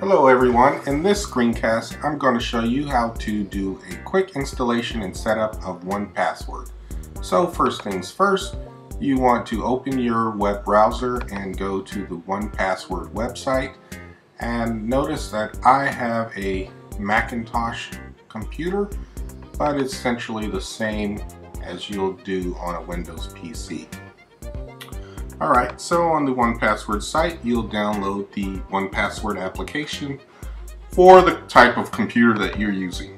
Hello everyone, in this screencast I'm going to show you how to do a quick installation and setup of 1Password. So first things first, you want to open your web browser and go to the 1Password website, and notice that I have a Macintosh computer, but it's essentially the same as you'll do on a Windows PC. Alright, so on the 1Password site, you'll download the 1Password application for the type of computer that you're using.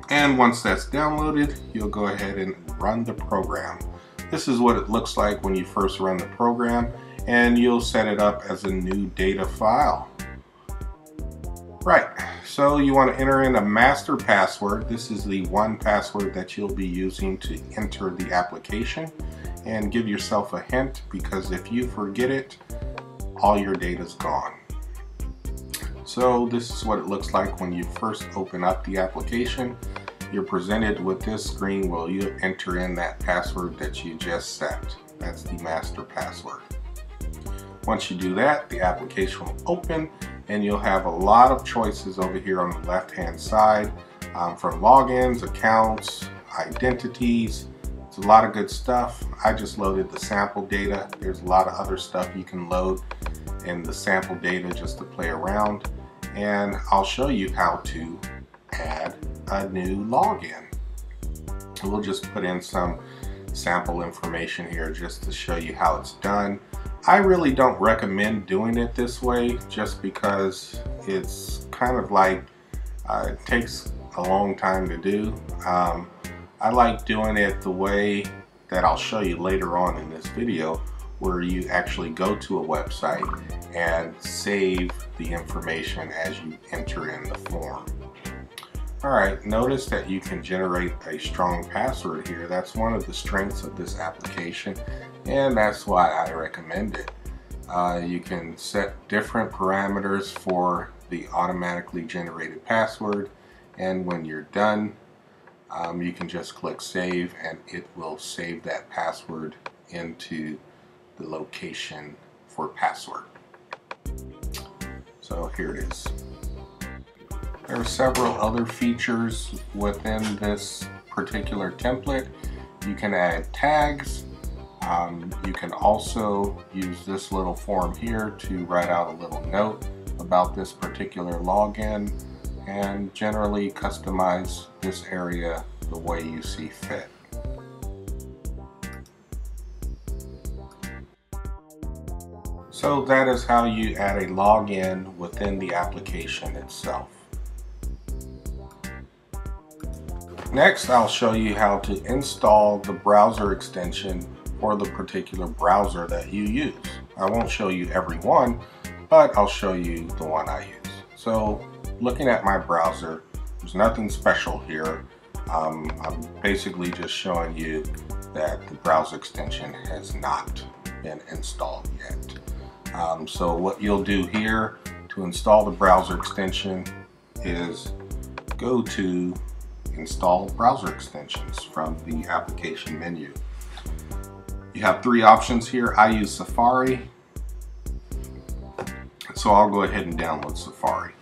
And once that's downloaded, you'll go ahead and run the program. This is what it looks like when you first run the program, and you'll set it up as a new data file. Right, so you want to enter in a master password. This is the 1Password that you'll be using to enter the application. And give yourself a hint, because if you forget it, all your data's gone. So this is what it looks like when you first open up the application. You're presented with this screen where you enter in that password that you just set. That's the master password. Once you do that, the application will open and you'll have a lot of choices over here on the left hand side, from logins, accounts, identities. It's a lot of good stuff. I just loaded the sample data. There's a lot of other stuff you can load in the sample data just to play around. And I'll show you how to add a new login. We'll just put in some sample information here just to show you how it's done. I really don't recommend doing it this way just because it's kind of like it takes a long time to do. I like doing it the way that I'll show you later on in this video, where you actually go to a website and save the information as you enter in the form. Alright, notice that you can generate a strong password here. That's one of the strengths of this application, and that's why I recommend it. You can set different parameters for the automatically generated password, and when you're done, you can just click save and it will save that password into the location for password. So here it is. There are several other features within this particular template. You can add tags. You can also use this little form here to write out a little note about this particular login, and generally customize this area the way you see fit. So that is how you add a login within the application itself. Next, I'll show you how to install the browser extension for the particular browser that you use. I won't show you every one, but I'll show you the one I use. So looking at my browser, there's nothing special here. I'm basically just showing you that the browser extension has not been installed yet. So what you'll do here to install the browser extension is go to install browser extensions from the application menu. You have three options here. I use Safari, so I'll go ahead and download Safari.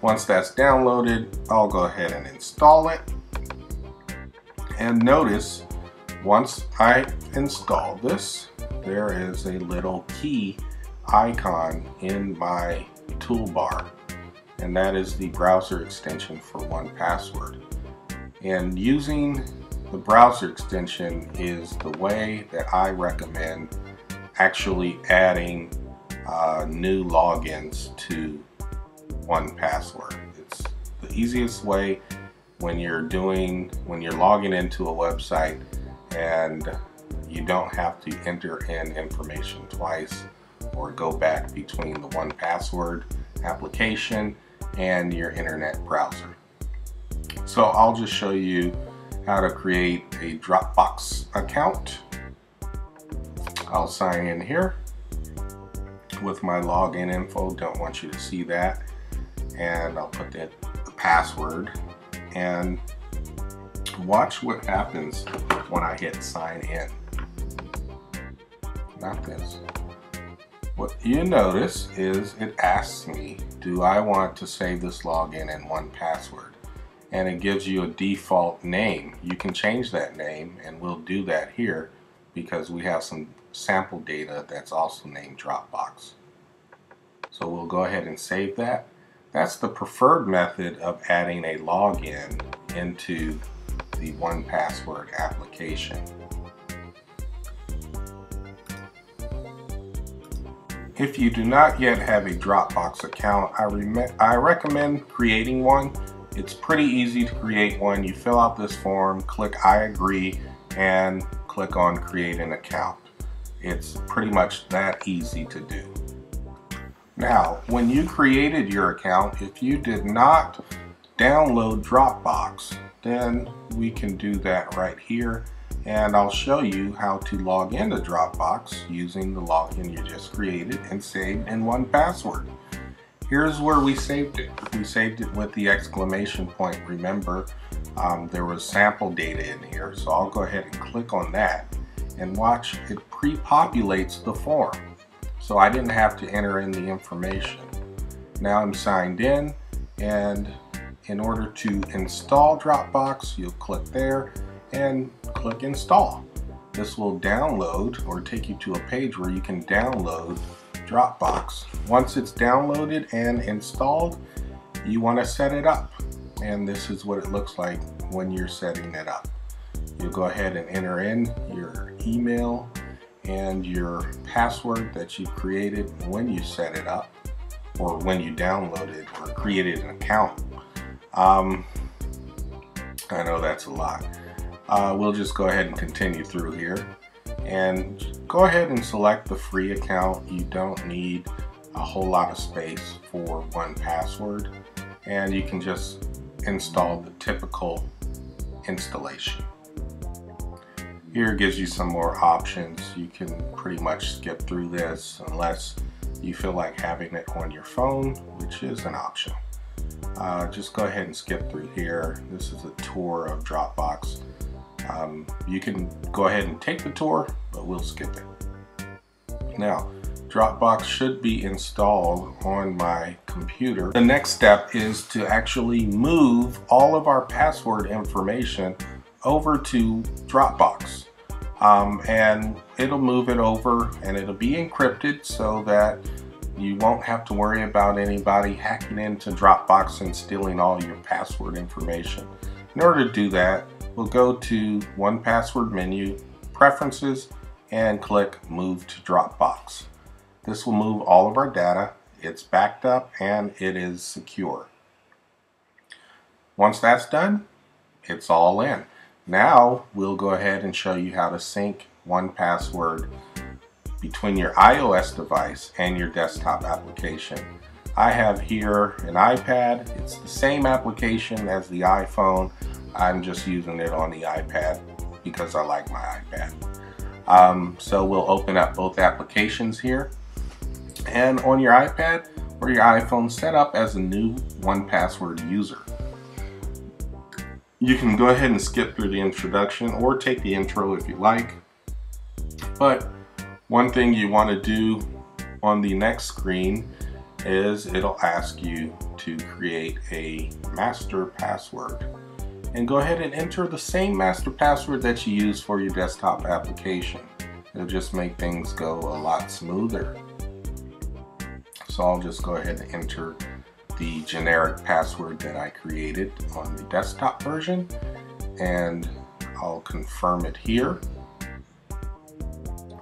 Once that's downloaded, I'll go ahead and install it. And notice, once I install this, there is a little key icon in my toolbar, and that is the browser extension for 1Password. And using the browser extension is the way that I recommend actually adding new logins to 1Password. It's the easiest way when you're logging into a website and you don't have to enter in information twice or go back between the 1Password application and your internet browser. So I'll just show you how to create a Dropbox account. I'll sign in here with my login info. Don't want you to see that. And I'll put the password and watch what happens when I hit sign in. Not this. what you notice is it asks me, do I want to save this login in 1Password? And it gives you a default name. You can change that name, and we'll do that here because we have some sample data that's also named Dropbox. So we'll go ahead and save that. That's the preferred method of adding a login into the 1Password application. If you do not yet have a Dropbox account, I recommend creating one. It's pretty easy to create one. You fill out this form, click I agree, and click on create an account. It's pretty much that easy to do. Now, when you created your account, if you did not download Dropbox, then we can do that right here. And I'll show you how to log into Dropbox using the login you just created and saved in 1Password. Here's where we saved it. We saved it with the exclamation point. Remember, there was sample data in here, so I'll go ahead and click on that and watch it pre-populates the form. So I didn't have to enter in the information. Now I'm signed in, and in order to install Dropbox, you'll click there and click install. This will download or take you to a page where you can download Dropbox. Once it's downloaded and installed, you want to set it up, and this is what it looks like when you're setting it up. You'll go ahead and enter in your email and your password that you created when you set it up, or when you downloaded or created an account. I know that's a lot. We'll just go ahead and continue through here, and go ahead and select the free account. You don't need a whole lot of space for 1Password, and you can just install the typical installation. Here it gives you some more options. You can pretty much skip through this unless you feel like having it on your phone, which is an option. Just go ahead and skip through here. This is a tour of Dropbox. You can go ahead and take the tour, but we'll skip it. Now, Dropbox should be installed on my computer. The next step is to actually move all of our password information over to Dropbox. And it'll move it over, and it'll be encrypted so that you won't have to worry about anybody hacking into Dropbox and stealing all your password information. In order to do that, we'll go to 1Password menu, Preferences, and click Move to Dropbox. This will move all of our data. It's backed up and it is secure. Once that's done, it's all in. Now we'll go ahead and show you how to sync 1Password between your iOS device and your desktop application. I have here an iPad. It's the same application as the iPhone. I'm just using it on the iPad because I like my iPad. So we'll open up both applications here. And on your iPad or your iPhone, set up as a new 1Password user. You can go ahead and skip through the introduction or take the intro if you like. But one thing you want to do on the next screen is it'll ask you to create a master password. And go ahead and enter the same master password that you use for your desktop application. It'll just make things go a lot smoother. So I'll just go ahead and enter the generic password that I created on the desktop version, and I'll confirm it here,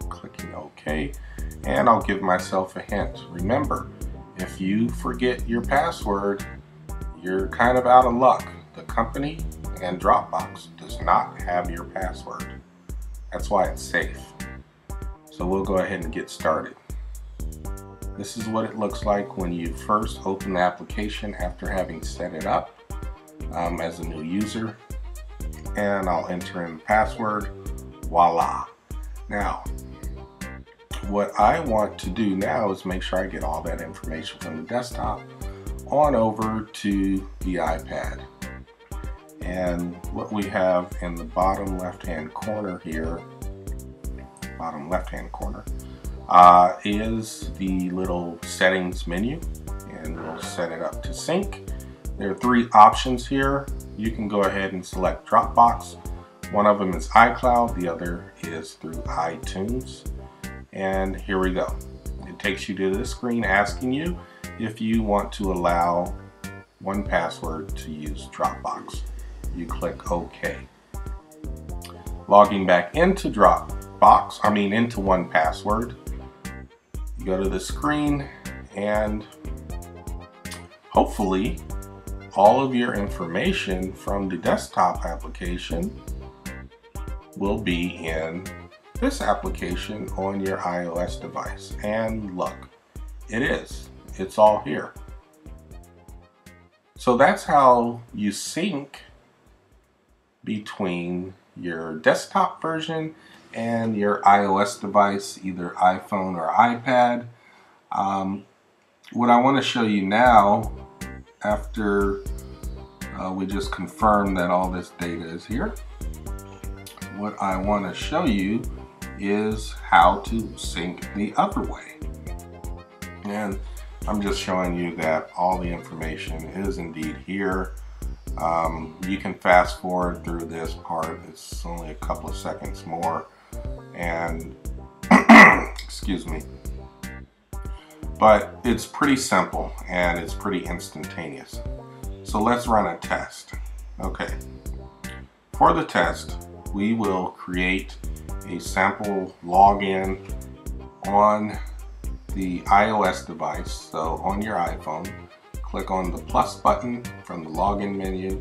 clicking OK, and I'll give myself a hint. Remember, if you forget your password, you're kind of out of luck. The company and Dropbox does not have your password. That's why it's safe. So we'll go ahead and get started. This is what it looks like when you first open the application after having set it up as a new user. And I'll enter in the password. Voila. Now, what I want to do now is make sure I get all that information from the desktop on over to the iPad. And what we have in the bottom left-hand corner here, is the little settings menu, and we'll set it up to sync. There are 3 options here. You can go ahead and select Dropbox. One of them is iCloud, the other is through iTunes. And here we go. It takes you to this screen asking you if you want to allow 1Password to use Dropbox. You click OK. Logging back into into 1Password, you go to the screen, and hopefully all of your information from the desktop application will be in this application on your iOS device. And look, it is. It's all here. So that's how you sync between your desktop version and your iOS device, either iPhone or iPad. What I want to show you now, after we just confirm that all this data is here, what I want to show you is how to sync the other way. And I'm just showing you that all the information is indeed here. You can fast forward through this part. It's only a couple of seconds more, and excuse me, but it's pretty simple and it's pretty instantaneous. So let's run a test. Okay, for the test we will create a sample login on the iOS device. So on your iPhone, click on the plus button from the login menu,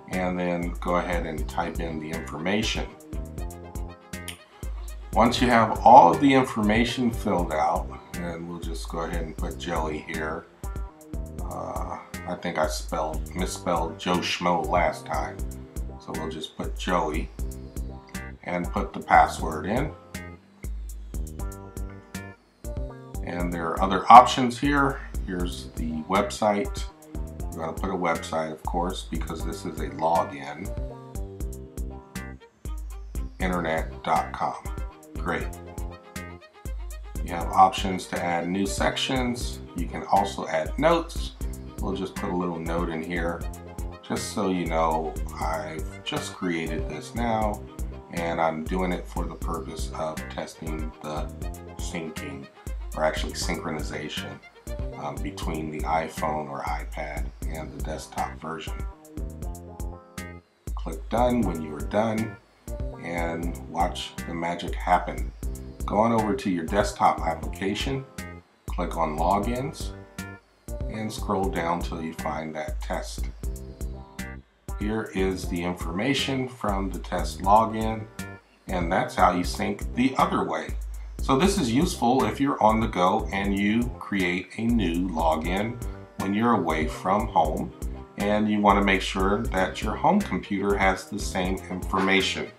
and then go ahead and type in the information. Once you have all of the information filled out, and we'll just go ahead and put Joey here. I think I misspelled Joe Schmo last time, so we'll just put Joey and put the password in. And there are other options here. Here's the website. We're going to put a website, of course, because this is a login. Internet.com. Great. You have options to add new sections. You can also add notes. We'll just put a little note in here, just so you know I've just created this now, and I'm doing it for the purpose of testing the syncing, or actually synchronization, between the iPhone or iPad and the desktop version. Click done when you are done, and watch the magic happen. Go on over to your desktop application, click on logins, and scroll down till you find that test. Here is the information from the test login, and that's how you sync the other way. So this is useful if you're on the go and you create a new login when you're away from home, and you want to make sure that your home computer has the same information.